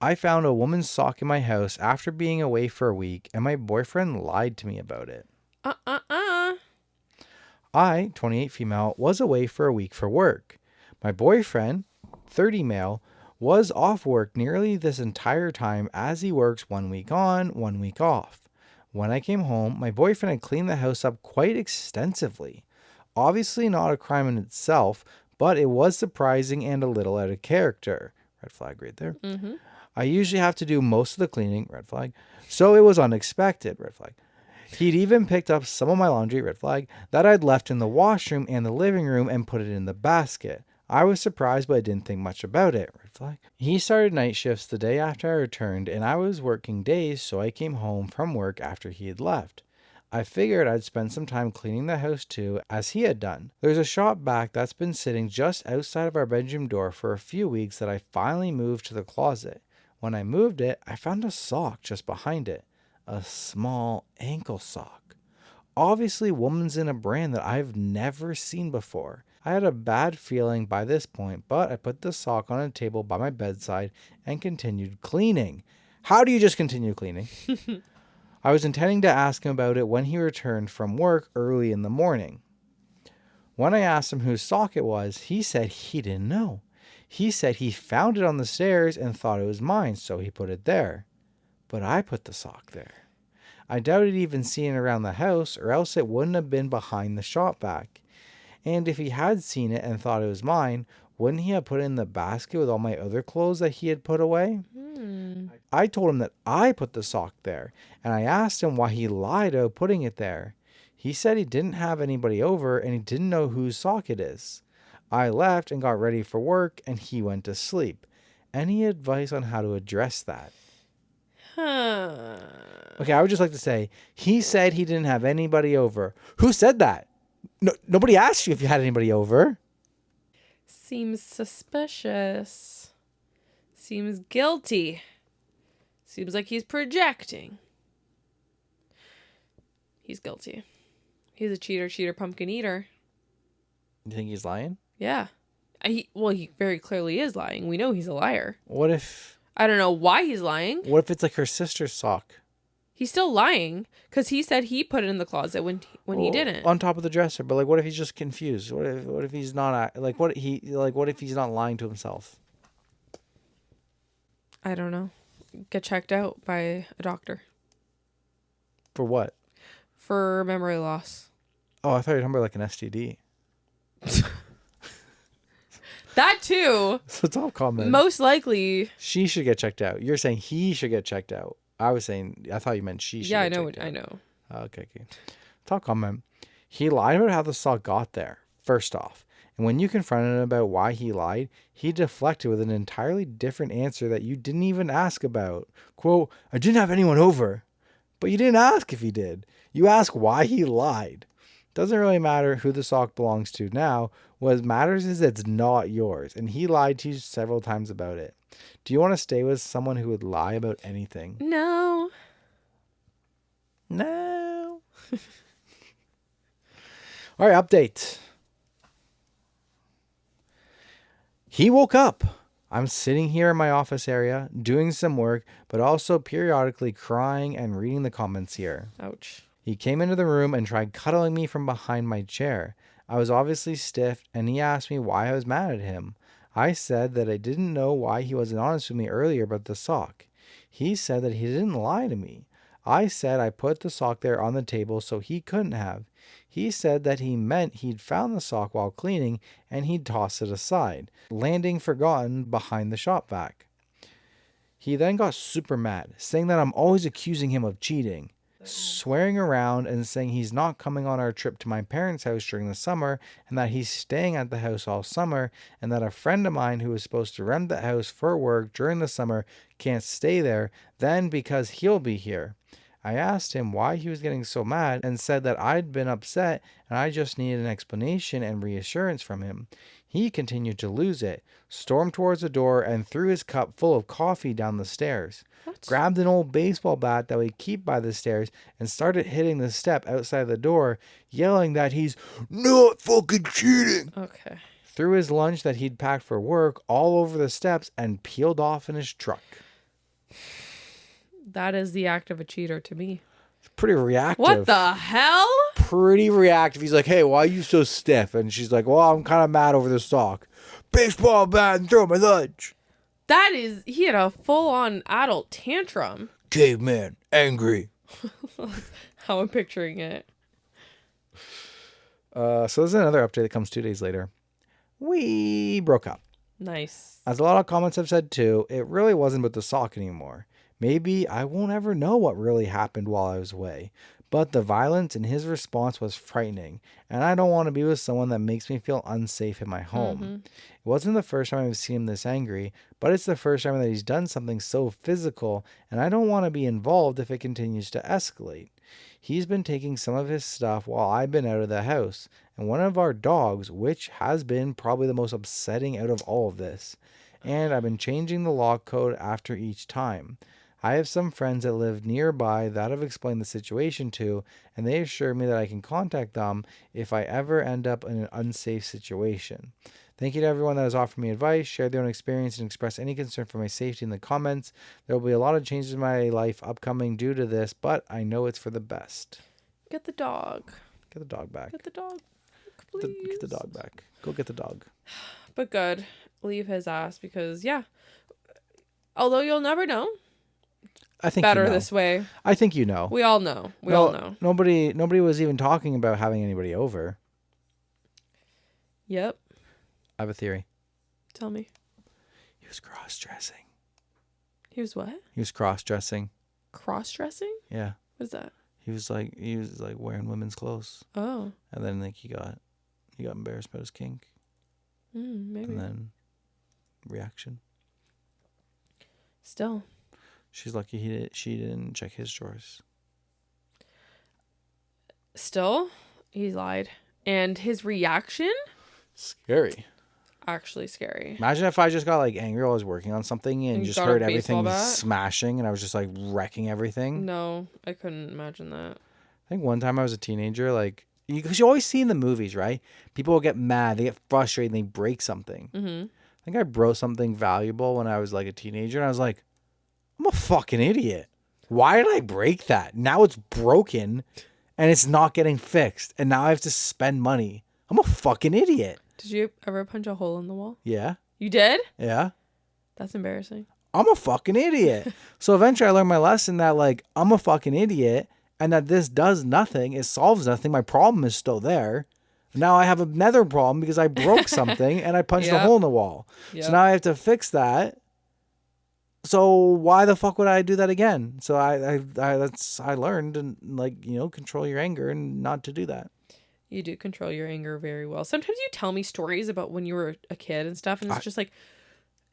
I found a woman's sock in my house after being away for a week, and my boyfriend lied to me about it. I, 28 female, was away for a week for work. My boyfriend, 30 male, was off work nearly this entire time as he works 1 week on, 1 week off. When I came home, my boyfriend had cleaned the house up quite extensively. Obviously not a crime in itself, but it was surprising and a little out of character. Red flag right there. Mm-hmm. I usually have to do most of the cleaning. Red flag. So it was unexpected. Red flag. He'd even picked up some of my laundry, red flag, that I'd left in the washroom and the living room and put it in the basket. I was surprised, but I didn't think much about it, red flag. He started night shifts the day after I returned, and I was working days, so I came home from work after he had left. I figured I'd spend some time cleaning the house too, as he had done. There's a shop vac that's been sitting just outside of our bedroom door for a few weeks that I finally moved to the closet. When I moved it, I found a sock just behind it. A small ankle sock. Obviously, woman's in a brand that I've never seen before. I had a bad feeling by this point, but I put the sock on a table by my bedside and continued cleaning. How do you just continue cleaning? I was intending to ask him about it when he returned from work early in the morning. When I asked him whose sock it was, he said he didn't know. He said he found it on the stairs and thought it was mine, so he put it there. But I put the sock there. I doubted even seeing it around the house, or else it wouldn't have been behind the shop vac. And if he had seen it and thought it was mine, wouldn't he have put it in the basket with all my other clothes that he had put away? I told him that I put the sock there, and I asked him why he lied about putting it there. He said he didn't have anybody over and he didn't know whose sock it is. I left and got ready for work, and he went to sleep. Any advice on how to address that? Okay, I would just like to say, he said he didn't have anybody over. Who said that? No, nobody asked you if you had anybody over. Seems suspicious. Seems guilty. Seems like he's projecting. He's guilty. He's a cheater, pumpkin eater. You think he's lying? Yeah. He very clearly is lying. We know he's a liar. What if... I don't know why he's lying. What if it's like her sister's sock? He's still lying because he said he put it in the closet when he didn't. On top of the dresser, but like, what if he's just confused? What if he's not what if he's not lying to himself? I don't know. Get checked out by a doctor. For what? For memory loss. Oh, I thought you were talking about like an STD. That too. So top comment. Most likely. She should get checked out. You're saying he should get checked out. I thought you meant she should get checked out. I know. Okay. Top comment. He lied about how the sock got there, first off. And when you confronted him about why he lied, he deflected with an entirely different answer that you didn't even ask about. Quote, I didn't have anyone over. But you didn't ask if he did. You asked why he lied. Doesn't really matter who the sock belongs to now. What matters is it's not yours. And he lied to you several times about it. Do you want to stay with someone who would lie about anything? No. All right, update. He woke up. I'm sitting here in my office area doing some work, but also periodically crying and reading the comments here. Ouch. He came into the room and tried cuddling me from behind my chair. I was obviously stiff, and he asked me why I was mad at him. I said that I didn't know why he wasn't honest with me earlier about the sock. He said that he didn't lie to me. I said I put the sock there on the table so he couldn't have. He said that he meant he'd found the sock while cleaning and he'd tossed it aside, landing forgotten behind the shop vac. He then got super mad, saying that I'm always accusing him of cheating, swearing around and saying he's not coming on our trip to my parents' house during the summer and that he's staying at the house all summer and that a friend of mine who was supposed to rent the house for work during the summer can't stay there then because he'll be here. I asked him why he was getting so mad and said that I'd been upset and I just needed an explanation and reassurance from him. He continued to lose it, stormed towards the door and threw his cup full of coffee down the stairs. What? Grabbed an old baseball bat that we keep by the stairs and started hitting the step outside the door, yelling that he's not fucking cheating. Okay. Threw his lunch that he'd packed for work all over the steps and peeled off in his truck. That is the act of a cheater to me. Pretty reactive. What the hell? Pretty reactive. He's like, hey, why are you so stiff? And she's like, well, I'm kind of mad over this sock. Baseball bat and throw my lunch. That is, he had a full-on adult tantrum. Caveman, angry. How I'm picturing it. So there's another update that comes 2 days later. We broke up. Nice. As a lot of comments have said too, it really wasn't about the sock anymore. Maybe I won't ever know what really happened while I was away. But the violence in his response was frightening, and I don't want to be with someone that makes me feel unsafe in my home. Mm-hmm. It wasn't the first time I've seen him this angry, but it's the first time that he's done something so physical, and I don't want to be involved if it continues to escalate. He's been taking some of his stuff while I've been out of the house, and one of our dogs, which has been probably the most upsetting out of all of this. And I've been changing the lock code after each time. I have some friends that live nearby that I've explained the situation to, and they assure me that I can contact them if I ever end up in an unsafe situation. Thank you to everyone that has offered me advice, shared their own experience, and expressed any concern for my safety in the comments. There will be a lot of changes in my life upcoming due to this, but I know it's for the best. Get the dog. Get the dog back. Get the dog. Please. Get the dog back. Go get the dog. But good. Leave his ass because, yeah. Although you'll never know. I think better you know. this way. I think you know. We all know. We all know. Nobody was even talking about having anybody over. Yep. I have a theory. Tell me. He was cross-dressing. He was what? He was cross-dressing. Cross-dressing? Yeah. What is that? He was like wearing women's clothes. Oh. And then like he got embarrassed about his kink. Maybe. And then reaction. Still. She's lucky she didn't check his drawers. Still, he lied. And his reaction? Scary. Actually scary. Imagine if I just got like angry while I was working on something and just heard everything smashing and I was just like wrecking everything. No, I couldn't imagine that. I think one time I was a teenager, like, because you always see in the movies, right? People will get mad, they get frustrated, and they break something. Mm-hmm. I think I broke something valuable when I was like a teenager, and I was like, I'm a fucking idiot. Why did I break that? Now it's broken, and it's not getting fixed, and now I have to spend money. I'm a fucking idiot. Did you ever punch a hole in the wall? Yeah. You did? Yeah. That's embarrassing. I'm a fucking idiot. So eventually I learned my lesson that like, I'm a fucking idiot, and that this does nothing. It solves nothing. My problem is still there. Now I have another problem because I broke something and I punched a hole in the wall. Yep. So now I have to fix that. So why the fuck would I do that again? So I learned and like, control your anger and not to do that. You do control your anger very well. Sometimes you tell me stories about when you were a kid and stuff, and it's just like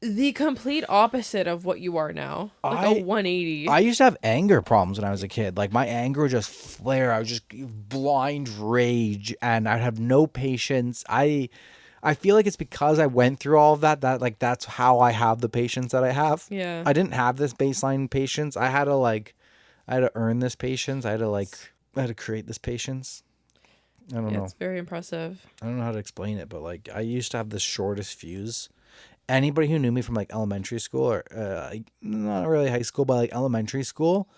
the complete opposite of what you are now. Like a 180. I used to have anger problems when I was a kid. Like my anger would just flare. I was just blind rage and I'd have no patience. I feel like it's because I went through all of that like that's how I have the patience that I have. Yeah. I didn't have this baseline patience. I had to earn this patience. I had to create this patience. I don't know. It's very impressive. I don't know how to explain it, but like I used to have the shortest fuse. Anybody who knew me from like elementary school or not really high school, but like elementary school,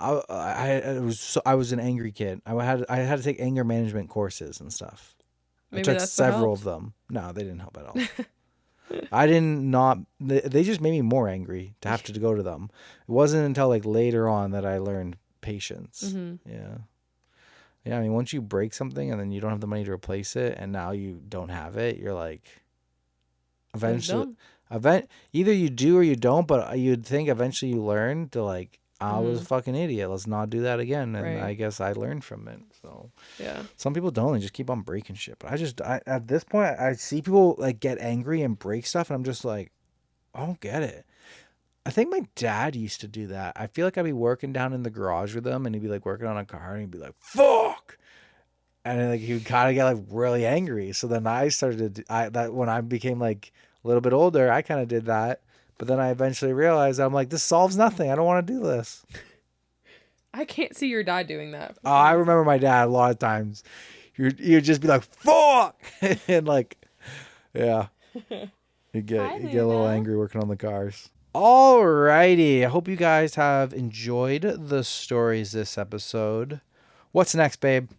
I was an angry kid. I had to take anger management courses and stuff. Maybe I took several of them. No, they didn't help at all. They just made me more angry to have to go to them. It wasn't until like later on that I learned patience. Mm-hmm. Yeah. Yeah, I mean, once you break something and then you don't have the money to replace it and now you don't have it, you're like, eventually, either you do or you don't, but you'd think eventually you learn to like, I was a fucking idiot. Let's not do that again. And I guess I learned from it. So yeah, some people don't. They just keep on breaking shit. But at this point, I see people like get angry and break stuff. And I'm just like, I don't get it. I think my dad used to do that. I feel like I'd be working down in the garage with him and he'd be like working on a car and he'd be like, fuck. And then, like, he would kind of get like really angry. So then I started that when I became like a little bit older, I kind of did that. But then I eventually realized I'm like, this solves nothing. I don't want to do this. I can't see your dad doing that. Oh, I remember my dad a lot of times. You'd just be like, fuck. And like, yeah. You get a little angry working on the cars. Alrighty. I hope you guys have enjoyed the stories this episode. What's next, babe?